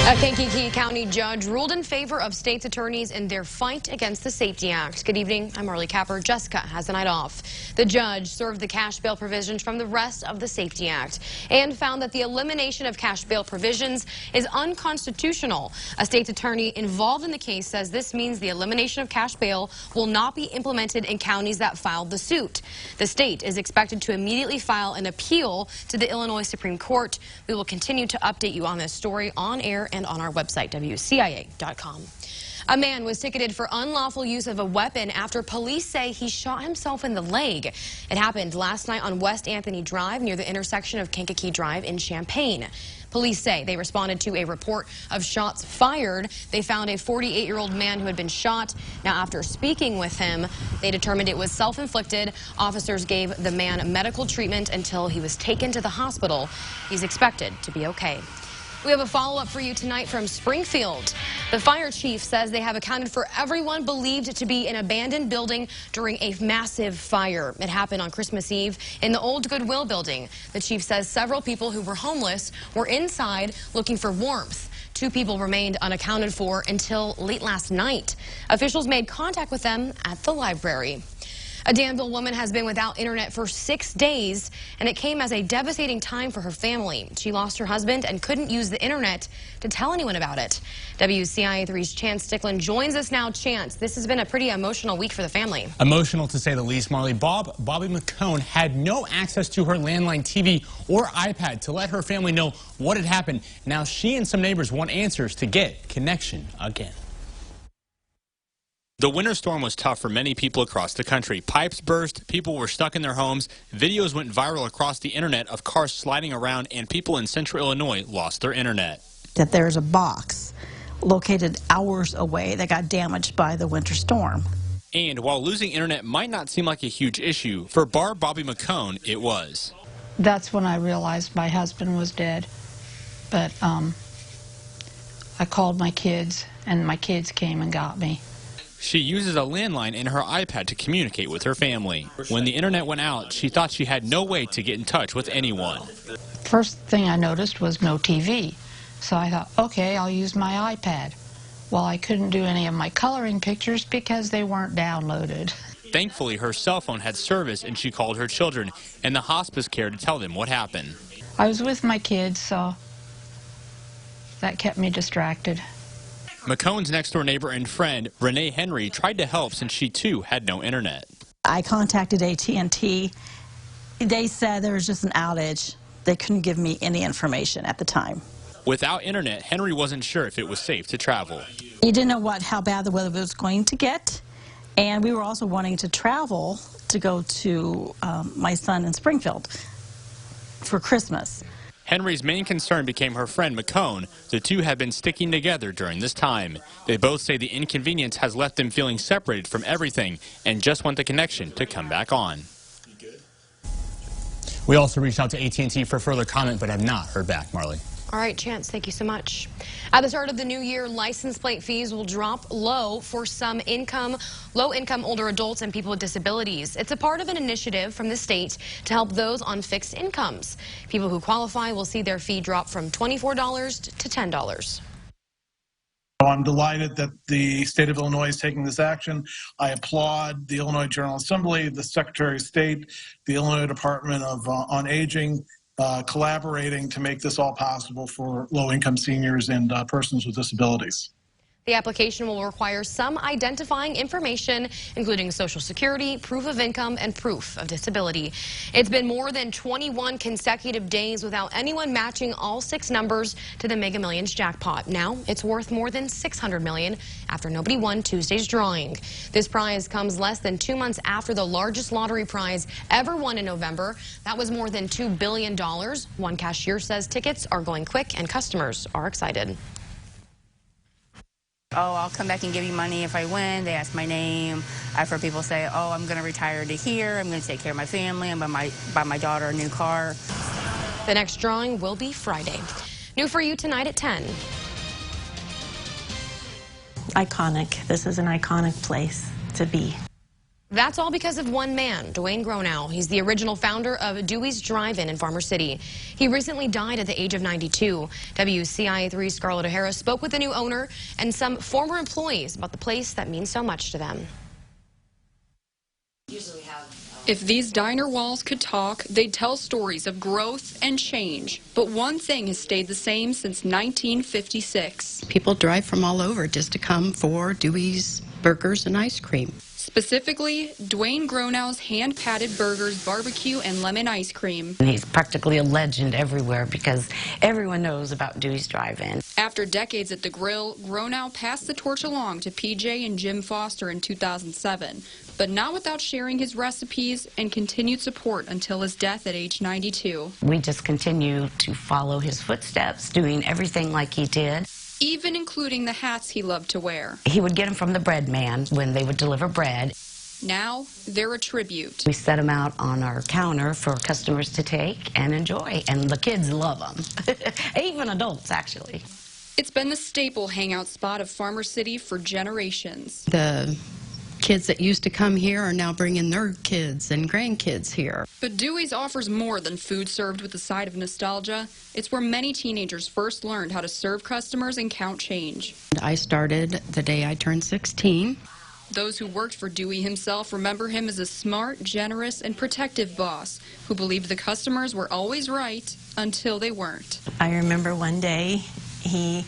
A Kankakee County judge ruled in favor of state's attorneys in their fight against the Safety Act. Good evening. I'm Marley Capper. Jessica has the night off. The judge served the cash bail provisions from the rest of the Safety Act and found that the elimination of cash bail provisions is unconstitutional. A state's attorney involved in the case says this means the elimination of cash bail will not be implemented in counties that filed the suit. The state is expected to immediately file an appeal to the Illinois Supreme Court. We will continue to update you on this story on air and on our website, WCIA.com. A man was ticketed for unlawful use of a weapon after police say he shot himself in the leg. It happened last night on West Anthony Drive near the intersection of Kankakee Drive in Champaign. Police say they responded to a report of shots fired. They found a 48-year-old man who had been shot. Now, after speaking with him, they determined it was self-inflicted. Officers gave the man medical treatment until he was taken to the hospital. He's expected to be okay. We have a follow-up for you tonight from Springfield. The fire chief says they have accounted for everyone believed to be in an abandoned building during a massive fire. It happened on Christmas Eve in the old Goodwill building. The chief says several people who were homeless were inside looking for warmth. 2 people remained unaccounted for until late last night. Officials made contact with them at the library. A Danville woman has been without internet for 6 days, and it came as a devastating time for her family. She lost her husband and couldn't use the internet to tell anyone about it. WCIA3's Chance Sticklin joins us now. Chance, this has been a pretty emotional week for the family. Emotional to say the least, Marley. Bobby McCone had no access to her landline TV or iPad to let her family know what had happened. Now she and some neighbors want answers to get connection again. The winter storm was tough for many people across the country. Pipes burst, people were stuck in their homes, videos went viral across the internet of cars sliding around, and people in central Illinois lost their internet. That there's a box located hours away that got damaged by the winter storm. And while losing internet might not seem like a huge issue, for Bobby McCone, it was. That's when I realized my husband was dead. But I called my kids, and my kids came and got me. She uses a landline in her iPad to communicate with her family. When the internet went out, she thought she had no way to get in touch with anyone. First thing I noticed was no TV. So I thought, okay, I'll use my iPad. Well, I couldn't do any of my coloring pictures because they weren't downloaded. Thankfully, her cell phone had service, and she called her children and the hospice care to tell them what happened. I was with my kids, so that kept me distracted. McCone's next-door neighbor and friend, Renee Henry, tried to help since she, too, had no internet. I contacted AT&T. They said there was just an outage. They couldn't give me any information at the time. Without internet, Henry wasn't sure if it was safe to travel. You didn't know how bad the weather was going to get, and we were also wanting to travel to go to my son in Springfield for Christmas. Henry's main concern became her friend McCone. The two have been sticking together during this time. They both say the inconvenience has left them feeling separated from everything and just want the connection to come back on. We also reached out to AT&T for further comment, but have not heard back, Marley. All right, Chance, thank you so much. At the start of the new year, license plate fees will drop low for some low-income older adults and people with disabilities. It's a part of an initiative from the state to help those on fixed incomes. People who qualify will see their fee drop from $24 to $10. I'm delighted that the state of Illinois is taking this action. I applaud the Illinois General Assembly, the Secretary of State, the Illinois Department of on Aging, collaborating to make this all possible for low-income seniors and persons with disabilities. The application will require some identifying information, including Social Security, proof of income, and proof of disability. It's been more than 21 consecutive days without anyone matching all 6 numbers to the Mega Millions jackpot. Now it's worth more than $600 million after nobody won Tuesday's drawing. This prize comes less than 2 months after the largest lottery prize ever won in November. That was more than $2 billion. One cashier says tickets are going quick and customers are excited. Oh, I'll come back and give you money if I win. They ask my name. I've heard people say, oh, I'm going to retire to here. I'm going to take care of my family. I'm going to buy my daughter a new car. The next drawing will be Friday. New for you tonight at 10. Iconic. This is an iconic place to be. That's all because of one man, Dwayne Gronow. He's the original founder of Dewey's Drive-In in Farmer City. He recently died at the age of 92. WCIA3's Scarlett O'Hara spoke with the new owner and some former employees about the place that means so much to them. If these diner walls could talk, they'd tell stories of growth and change. But one thing has stayed the same since 1956. People drive from all over just to come for Dewey's burgers and ice cream. Specifically, Dwayne Gronow's hand-patted burgers, barbecue, and lemon ice cream. He's practically a legend everywhere because everyone knows about Dewey's Drive-In. After decades at the grill, Gronow passed the torch along to PJ and Jim Foster in 2007, but not without sharing his recipes and continued support until his death at age 92. We just continue to follow his footsteps, doing everything like he did. Even including the hats he loved to wear. He would get them from the bread man when they would deliver bread. Now, they're a tribute. We set them out on our counter for customers to take and enjoy, and the kids love them. Even adults, actually. It's been the staple hangout spot of Farmer City for generations. The kids that used to come here are now bringing their kids and grandkids here. But Dewey's offers more than food served with a side of nostalgia. It's where many teenagers first learned how to serve customers and count change. I started the day I turned 16. Those who worked for Dewey himself remember him as a smart, generous, and protective boss who believed the customers were always right until they weren't. I remember one day he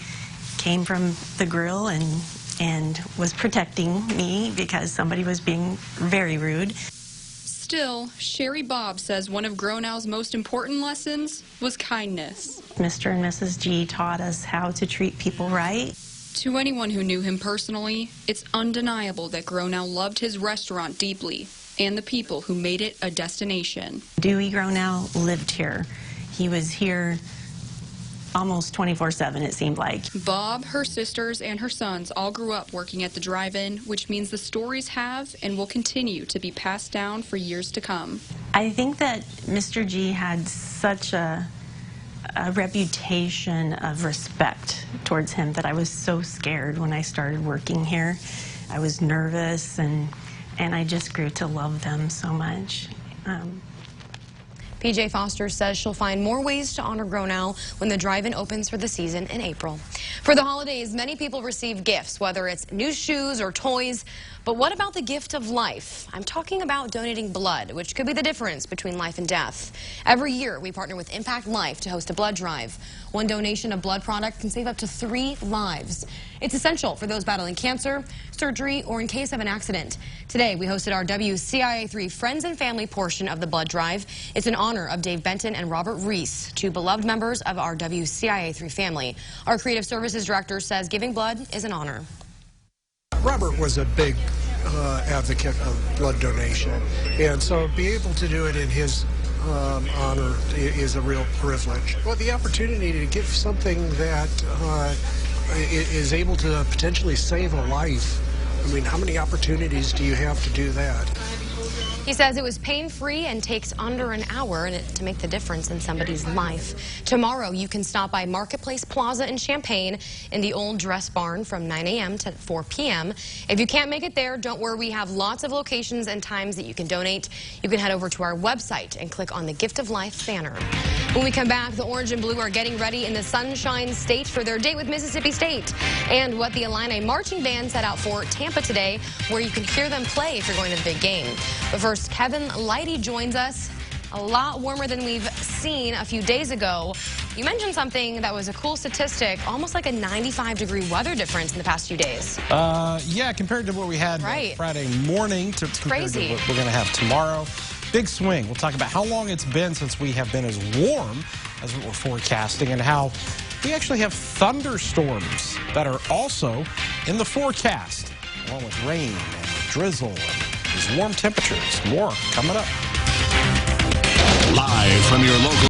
came from the grill and was protecting me because somebody was being very rude. Still, Sherry Bob says one of Gronow's most important lessons was kindness. Mr. and Mrs. G taught us how to treat people right. To anyone who knew him personally, it's undeniable that Gronow loved his restaurant deeply and the people who made it a destination. Dewey Gronow lived here. He was here almost 24/7, it seemed like. Bob, her sisters, and her sons all grew up working at the drive-in, which means the stories have and will continue to be passed down for years to come. I think that Mr. G had such a reputation of respect towards him that I was so scared when I started working here. I was nervous, and I just grew to love them so much. PJ Foster says she'll find more ways to honor Gronow when the drive-in opens for the season in April. For the holidays, many people receive gifts, whether it's new shoes or toys. But what about the gift of life? I'm talking about donating blood, which could be the difference between life and death. Every year, we partner with Impact Life to host a blood drive. One donation of blood product can save up to 3 lives. It's essential for those battling cancer, surgery, or in case of an accident. Today, we hosted our WCIA3 Friends and Family portion of the blood drive. It's in honor of Dave Benton and Robert Reese, 2 beloved members of our WCIA3 family. Our Creative Services Director says giving blood is an honor. Robert was a big advocate of blood donation, and so be able to do it in his honor is a real privilege. Well, the opportunity to give something that is able to potentially save a life, I mean, how many opportunities do you have to do that? He says it was pain-free and takes under an hour to make the difference in somebody's life. Tomorrow, you can stop by Marketplace Plaza in Champaign in the Old Dress Barn from 9 a.m. to 4 p.m. If you can't make it there, don't worry. We have lots of locations and times that you can donate. You can head over to our website and click on the Gift of Life banner. When we come back, the Orange and Blue are getting ready in the Sunshine State for their date with Mississippi State, and what the Illini marching band set out for Tampa today, where you can hear them play if you're going to the big game. But first, Kevin Lighty joins us. A lot warmer than we've seen a few days ago. You mentioned something that was a cool statistic, almost like a 95-degree weather difference in the past few days. Yeah, compared to what we had Friday morning to crazy. To what we're going to have tomorrow. Big swing. We'll talk about how long it's been since we have been as warm as what we're forecasting and how we actually have thunderstorms that are also in the forecast, along with rain and drizzle and these warm temperatures. More coming up. Live from your local